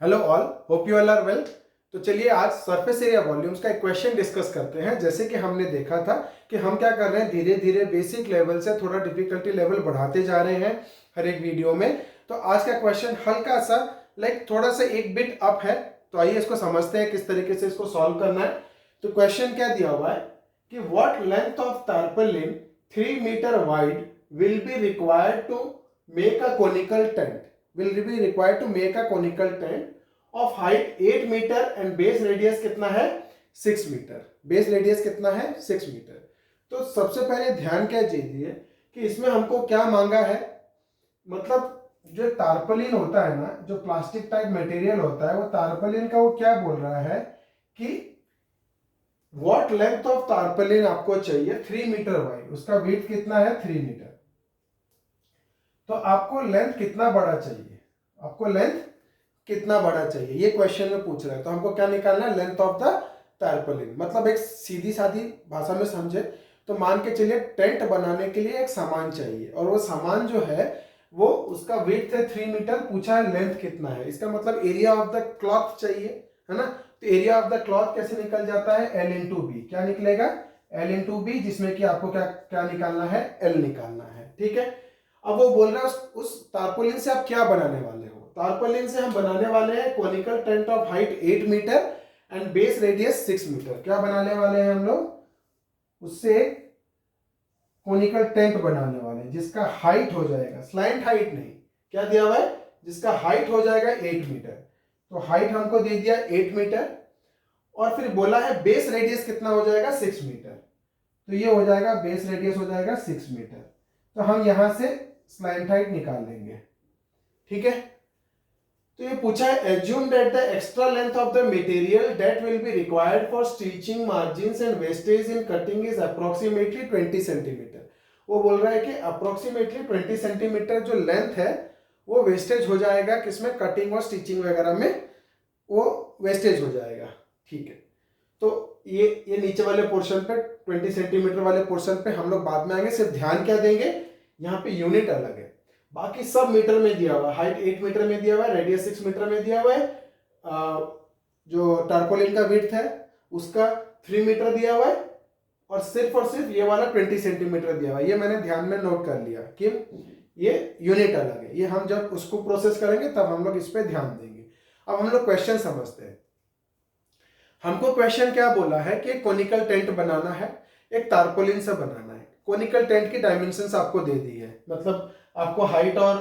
Hello all, hope you all are well. तो चलिए आज सरफेस एरिया वॉल्यूम्स का एक क्वेश्चन डिस्कस करते हैं। जैसे कि हमने देखा था कि हम क्या कर रहे हैं, धीरे धीरे बेसिक लेवल से थोड़ा डिफिकल्टी लेवल बढ़ाते जा रहे हैं हर एक वीडियो में। तो आज का क्वेश्चन हल्का सा थोड़ा सा एक बिट अप है। तो आइए इसको समझते हैं किस तरीके से इसको सॉल्व करना है। तो क्वेश्चन क्या दिया हुआ है कि what length of tarpaulin 3 metre wide will be required to make a conical tent will be required to make a conical tent of height 8 metre and base radius कितना है 6 मीटर। बेस रेडियस कितना है 6 metre. तो सबसे पहले ध्यान क्या दीजिए कि इसमें हमको क्या मांगा है, मतलब जो टारपोलिन होता है ना, जो प्लास्टिक टाइप मटेरियल होता है, वो टारपोलिन का वो क्या बोल रहा है कि व्हाट लेंथ ऑफ टारपोलिन आपको चाहिए 3 मीटर वाइड, उसका वेट कितना है 3 मीटर। तो आपको लेंथ कितना बड़ा चाहिए, आपको लेंथ कितना बड़ा चाहिए, ये क्वेश्चन में पूछ रहा है। तो हमको क्या निकालना है, लेंथ ऑफ द टारपोलिन। मतलब एक सीधी सादी भाषा में समझे तो मान के चलिए टेंट बनाने के लिए एक सामान चाहिए, और वो सामान जो है वो उसका वेट है 3 मीटर, पूछा है लेंथ कितना है। इसका मतलब एरिया ऑफ द क्लॉथ चाहिए, है ना। तो एरिया ऑफ द क्लॉथ कैसे निकल जाता है, एल इंटू बी। क्या निकलेगा, एल इंटू बी, जिसमें कि आपको क्या क्या निकालना है, एल निकालना है। ठीक है। अब वो बोल रहा है उस टारपोलिन से आप क्या बनाने वाले हो। टारपोलिन से हम बनाने वाले हैं conical tent of height 8 metre and base radius 6 metre. क्या बनाने वाले हैं हम लोग, उससे कोनिकल टेंट बनाने वाले हैं जिसका हाइट हो जाएगा, स्लैंट हाइट नहीं, क्या दिया हुआ है, जिसका हाइट हो जाएगा 8 मीटर। तो हाइट हमको दे दिया 8 मीटर, और फिर बोला है बेस रेडियस कितना हो जाएगा 6 मीटर। तो ये हो जाएगा, बेस रेडियस हो जाएगा 6 मीटर। तो हम यहां से स्लैंट हाइट निकाल लेंगे। ठीक है। तो ये पूछा है assume that the extra length of the material that will be required for stitching margins and wastage in cutting is approximately 20 centimetre. वो बोल रहा है कि अप्रोक्सीमेटली 20 सेंटीमीटर जो लेंथ है वो वेस्टेज हो जाएगा किसमें, कटिंग और स्टिचिंग वगैरह में वो वेस्टेज हो जाएगा। ठीक है। तो ये नीचे वाले पोर्शन पे 20 सेंटीमीटर वाले पोर्शन पे हम लोग बाद में आएंगे। सिर्फ ध्यान क्या देंगे, यहाँ पे यूनिट अलग है, बाकी सब मीटर में दिया हुआ है। हाइट 8 मीटर में दिया हुआ है, रेडियस 6 मीटर में दिया हुआ है, जो टारपोलिन का विड्थ है उसका 3 मीटर दिया हुआ है, और सिर्फ ये वाला 20 सेंटीमीटर दिया हुआ है। ये मैंने ध्यान में नोट कर लिया कि ये यूनिट अलग है। ये हम जब उसको प्रोसेस करेंगे तब हम लोग इस पर ध्यान देंगे। अब हम लोग क्वेश्चन समझते हैं। हमको क्वेश्चन क्या बोला है कि कोनिकल टेंट बनाना है, एक टारपोलिन से बनाना है। कोनिकल टेंट की डायमेंशंस आपको दे दी है, मतलब आपको हाइट और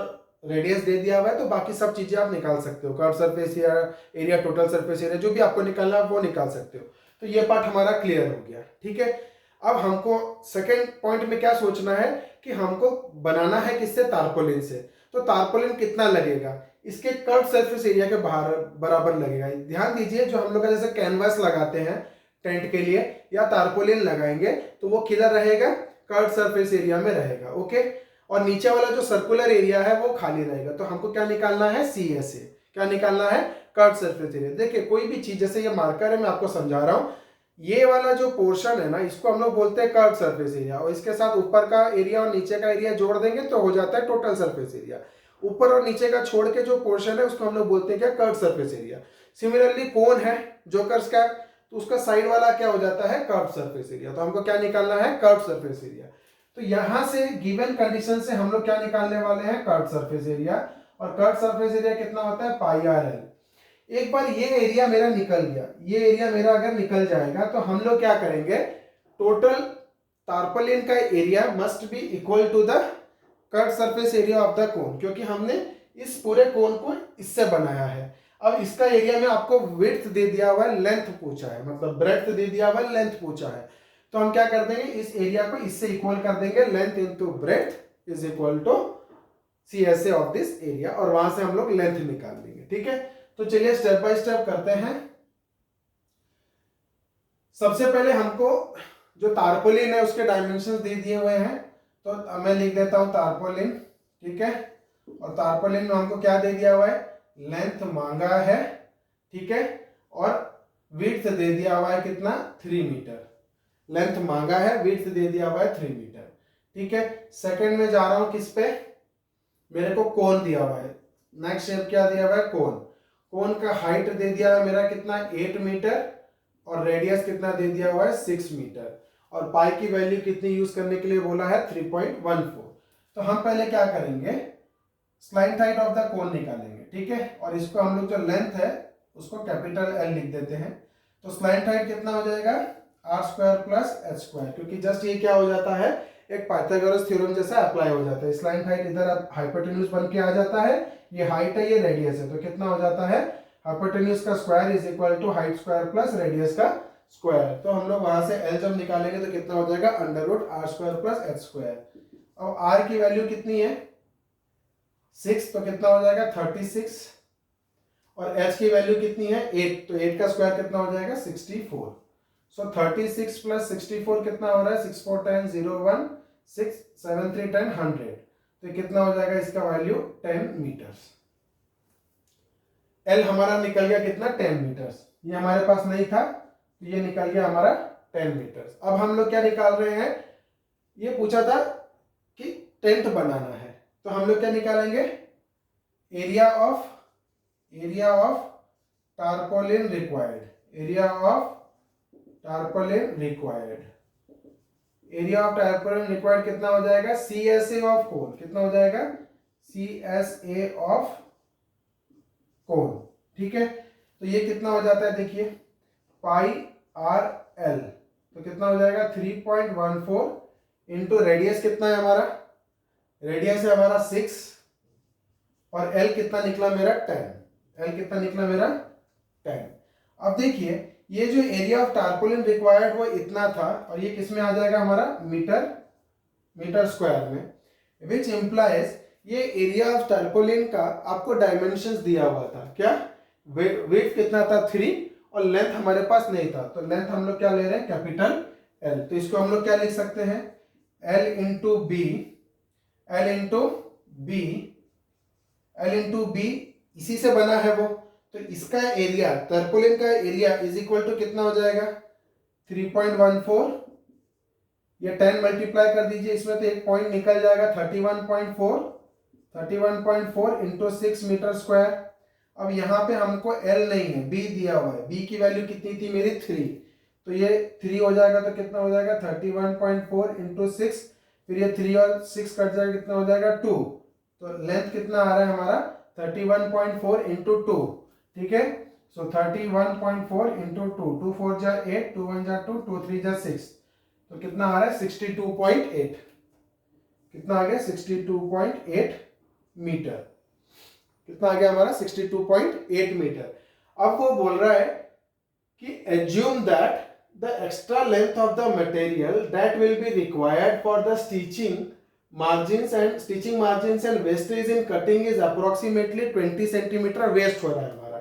रेडियस दे दिया हुआ है, तो बाकी सब चीजें आप निकाल सकते हो, curve surface area, total surface area, जो भी आपको निकालना है वो निकाल सकते हो। तो ये पार्ट हमारा क्लियर हो गया। ठीक है। अब हमको सेकेंड पॉइंट में क्या सोचना है कि हमको बनाना है किससे, टारपोलिन से। तो टारपोलिन कितना लगेगा, इसके कर्व सरफेस एरिया के बराबर लगेगा। ध्यान दीजिए, जो हम लोग का जैसे कैनवास लगाते हैं टेंट के लिए या टारपोलिन लगाएंगे तो वो किधर रहेगा, कर्व सरफेस एरिया में रहेगा। ओके। और नीचे वाला जो सर्कुलर एरिया है वो खाली रहेगा। तो हमको क्या निकालना है, सी एस ए। क्या निकालना है, कर्व सरफेस एरिया। देखिए कोई भी चीज, जैसे ये मार्कर है, मैं आपको समझा रहा हूं, ये वाला जो पोर्शन है ना, इसको हम लोग बोलते हैं कर्व सरफेस एरिया, और इसके साथ ऊपर का एरिया और नीचे का एरिया जोड़ देंगे तो हो जाता है टोटल सरफेस एरिया। ऊपर और नीचे का छोड़ के जो पोर्शन है उसको हम लोग बोलते हैं क्या, कर्व सरफेस एरिया। सिमिलरली कोन है जोकर्स का, तो उसका साइड वाला क्या हो जाता है, कर्व सरफेस एरिया। तो हमको क्या निकालना है, कर्व सरफेस एरिया। तो यहां से गिवन कंडीशन से हम लोग क्या निकालने वाले हैं, कर्व सरफेस एरिया। और कर्व सरफेस एरिया कितना होता है, पाई आर एल। एक बार ये एरिया मेरा निकल गया, ये एरिया मेरा अगर निकल जाएगा तो हम लोग क्या करेंगे, टोटल टारपोलिन का area must be equal to the curve surface area of the cone, क्योंकि हमने इस पूरे कोन को इससे बनाया है। अब इसका एरिया में आपको विड्थ दे दिया हुआ है, लेंथ पूछा है, मतलब ब्रेड्थ दे दिया हुआ है, लेंथ पूछा है। तो हम क्या कर देंगे, इस एरिया को इससे इक्वल कर देंगे, length into breadth is equal to C S A of this area, और वहां से हम लोग लेंथ निकाल लेंगे। ठीक है। तो चलिए स्टेप बाय स्टेप करते हैं। सबसे पहले हमको जो टारपोलिन है उसके डायमेंशंस दे दिए हुए हैं, तो मैं लिख देता हूं टारपोलिन। ठीक है। और टारपोलिन में हमको क्या दे दिया हुआ है, लेंथ मांगा है। ठीक है। और विड्थ दे दिया हुआ है कितना, 3 मीटर। लेंथ मांगा है, विड्थ दे दिया हुआ है 3 मीटर। ठीक है। सेकंड में जा रहा हूं किस पे, मेरे को कोन दिया हुआ है। नेक्स्ट शेप क्या दिया हुआ है, कोन। कोन का हाइट दे दिया है मेरा कितना 8 मीटर और रेडियस कितना दे दिया हुआ है 6 मीटर और पाई की वैल्यू कितनी यूज करने के लिए बोला है 3.14। तो हम पहले क्या करेंगे, स्लाइंट हाइट ऑफ द कोन निकालेंगे, ठीक है, और इसको हम लोग जो लेंथ है उसको कैपिटल एल लिख देते हैं। तो स्लाइंट हाइट कितना हो जाएगा R square plus H square, क्योंकि जस्ट ये क्या हो जाता है एक पाइथागोरस थ्योरम जैसा अप्लाई हो जाता है। स्लाइंट हाइट इधर हाइपोटेन्यूज बन के आ जाता है, ये हाइट है ये रेडियस है, तो कितना हो जाता है हाइपोटेन्यूज का square is equal to height square plus radius का स्क्वायर। तो हम लोग वहां से एल जब निकालेंगे तो कितना हो जाएगा under root R square plus H square. अब आर की वैल्यू कितनी है 6, तो कितना हो जाएगा 36 और एच की वैल्यू कितनी है 8, तो 8 का स्क्वायर कितना हो जाएगा 64। सो 36 प्लस 64 कितना हो रहा है 6 4 10 0 1 6 7 3 10 100, तो कितना हो जाएगा इसका वैल्यू 10 मीटर्स। एल हमारा निकल गया कितना 10 मीटर्स, ये हमारे पास नहीं था तो ये निकल गया हमारा 10 मीटर्स। अब हम लोग क्या निकाल रहे हैं, ये पूछा था कि टेंट बनाना है, तो हम लोग क्या निकालेंगे area of tarpaulin required, area of tarpaulin required कितना हो जाएगा CSA ऑफ कोन, कितना हो जाएगा CSA ऑफ कोन, ठीक है। तो ये कितना हो जाता है देखिए पाई आर एल, तो कितना हो जाएगा 3.14 इंटू रेडियस कितना है हमारा, रेडियस है हमारा 6 और एल कितना निकला मेरा 10, एल कितना निकला मेरा 10। अब देखिए ये जो एरिया ऑफ टारपोलिन रिक्वायर्ड वो इतना था और ये किस में आ जाएगा हमारा मीटर स्क्वायर में, विच इम्प्लाइज ये एरिया ऑफ टारपोलिन का आपको डायमेंशंस दिया हुआ था, क्या वेट कितना था 3 और लेंथ हमारे पास नहीं था, तो लेंथ हम लोग क्या ले रहे हैं कैपिटल एल। तो इसको हम लोग क्या लिख सकते हैं एल इंटू बी, इसी से बना है वो, तो इसका एरिया टारपोलिन का एरिया इज इक्वल टू कितना हो जाएगा 3.14, ये 10 मल्टीप्लाई कर दीजिए इसमें तो एक पॉइंट निकल जाएगा 31.4 इंटू 6 मीटर स्क्वायर। अब यहाँ पे हमको एल नहीं है बी दिया हुआ है, बी की वैल्यू कितनी थी मेरी 3, तो ये 3 हो जाएगा तो कितना हो जाएगा 31.4 इंटू 6, फिर ये 3 और 6 कट जाएगा कितना हो जाएगा 2, तो लेंथ कितना आ रहा है हमारा 31.4 इंटू 2, ठीक है। सो 31.4 इंटू 2 4 जा 8 2 1 जा 2 2 3 जा 6, तो कितना आ रहा है 62.8, कितना आ गया 62.8 मीटर, कितना आ गया हमारा 62.8 मीटर। अब वो बोल रहा है कि assume that the extra length of the material that will be required for the stitching margins and wastage in cutting is approximately 20 centimetre waste हो रहा है हमारा,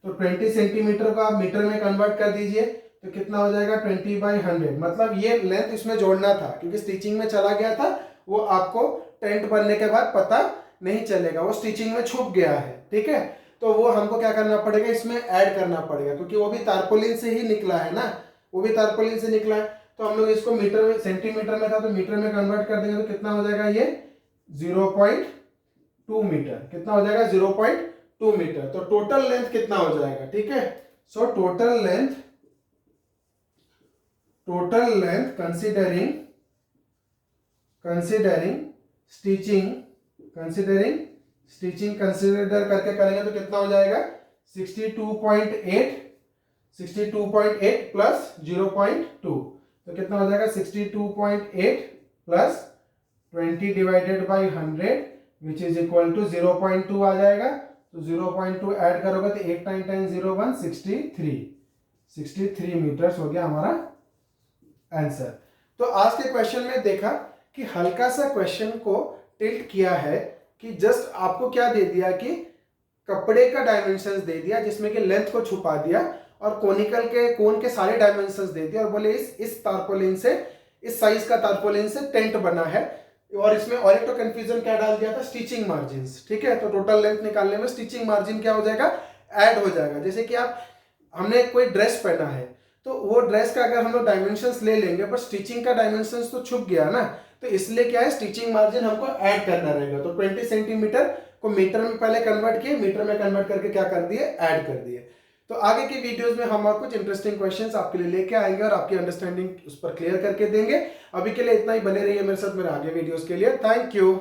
तो 20 सेंटीमीटर को आप मीटर में कन्वर्ट कर दीजिए तो कितना हो जाएगा 20/100, मतलब ये लेंथ इसमें जोड़ना था क्योंकि स्टिचिंग में चला गया था, वो आपको टेंट बनने के बाद पता नहीं चलेगा, वो स्टिचिंग में छुप गया है, ठीक है। तो वो हमको क्या करना पड़ेगा इसमें ऐड करना पड़ेगा क्योंकि वो भी टारपोलिन से ही निकला है ना, वो भी टारपोलिन से निकला है, तो हम लोग इसको मीटर में सेंटीमीटर में था तो मीटर में कन्वर्ट कर देंगे तो कितना हो जाएगा ये 0.2 मीटर, कितना हो जाएगा 0.2 मीटर। तो टोटल लेंथ कितना हो जाएगा, ठीक है। So total length considering consider करके करेंगे तो कितना हो जाएगा 62.8 प्लस 0.2, तो कितना हो जाएगा 62.8 plus 20 divided by 100 which is equal to 0.2 आ जाएगा, तो 0.2 ऐड करोगे तो 8 9 10 0 1 63 मीटर्स हो गया हमारा आंसर। तो आज के क्वेश्चन में देखा कि हल्का सा क्वेश्चन को टिल्ट किया है कि जस्ट आपको क्या दे दिया कि कपड़े का डायमेंशंस दे दिया जिसमें कि लेंथ को छुपा दिया और कोन के सारे डायमेंशंस दे दिया और बोले इस टारपोलिन से इस साइज का टारपोलिन से टेंट बना है, और इसमें और एक तो कंफ्यूजन क्या डाल दिया था स्टिचिंग मार्जिन्स, ठीक है। तो टोटल लेंथ निकालने में स्टिचिंग मार्जिन क्या हो जाएगा ऐड हो जाएगा, जैसे कि हमने कोई ड्रेस पहना है तो वो ड्रेस का अगर हम लोग डायमेंशंस ले लेंगे पर स्टिचिंग का डायमेंशंस तो छुप गया ना, तो इसलिए क्या है स्टिचिंग मार्जिन हमको ऐड करना रहेगा, तो 20 सेंटीमीटर को मीटर में पहले कन्वर्ट किए, मीटर में कन्वर्ट करके क्या कर दिए, ऐड कर दिए। तो आगे की वीडियोस में हम और कुछ इंटरेस्टिंग क्वेश्चंस आपके लिए लेके आएंगे और आपकी अंडरस्टैंडिंग उस पर क्लियर करके देंगे। अभी के लिए इतना ही, बने रहिए मेरे साथ मेरे आगे वीडियोस के लिए। Thank you.